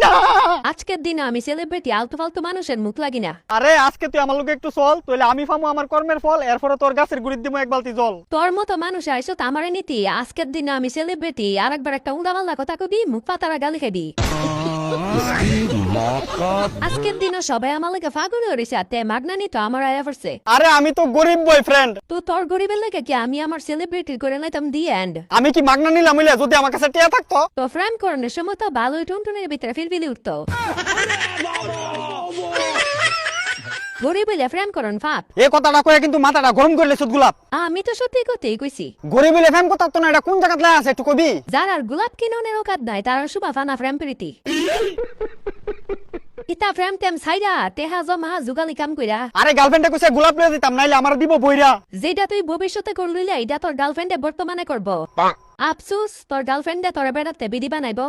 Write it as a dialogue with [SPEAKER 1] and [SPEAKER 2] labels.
[SPEAKER 1] না।
[SPEAKER 2] আজকের দিনে আমি সেলিব্রিটি আলতু ফালতু মানুষের মুখ লাগি না।
[SPEAKER 1] আরে আজকে তুই আমার লোকে একটু চল, তাহলে আমি পামু আমার কর্মের ফল, এরপরে তোর গাছের গুড়ির দিমু এক বালতি জল।
[SPEAKER 2] তোর মতো মানুষ আইসো তো আমারে নীতি। আজকের দিনে আমি সেলিব্রিটি, আর একবার একটা উল্টাপাল্টা কথা কবি, মুখ পাতারা গালি খাবি। আজকের দিনে সবাই আমার লাগে ফাগুন হয়েছে, তে মাগনানি তো আমার আয়া পড়ছে।
[SPEAKER 1] আরে আমি তো গরিব বয়ফ্রেন্ড।
[SPEAKER 2] তো তোর গরিবের লাগে কি আমি আমার সেলিব্রিটি করে নাইতাম দি এন্ড।
[SPEAKER 1] আমি কি মাগনা নিলাম হইলে যদি আমার কাছে টিয়া থাকতো?
[SPEAKER 2] তো ফ্রেম করানোর সময় তো ভালোই টুনটুনের ভিতরে ফিলফিলি উঠতো। গরিব হইলে ফ্রেম করন ফাপ।
[SPEAKER 1] এই কথাটা কয়ে কিন্তু মাথাটা গরম করলে সুদ গোলাপ।
[SPEAKER 2] আমি তো সত্যি কথাই কইছি।
[SPEAKER 1] গরিব হইলে ফ্যান কথা তো না, এটা কোন জায়গাতে লাই আছে একটু কবি?
[SPEAKER 2] যার আর গোলাপ কিননের ওকাত নাই তার শুভা ফানা ফ্রেম প্রীতি। ইতা ফ্রেম টেম সাইডা তেহা জমা জুগালি কাম কইরা।
[SPEAKER 1] আরে গার্লফ্রেন্ডে কইছে গোলাপ লয়ে দিতাম, নাইলে আমার দিব বইরা।
[SPEAKER 2] যেটা তুই ভবিষ্যতে করলিলে এটা তোর গার্লফ্রেন্ডে বর্তমানে করব। আফসোস তোর গার্লফ্রেন্ডে তোর বেড়াতে বিধি বানাইব।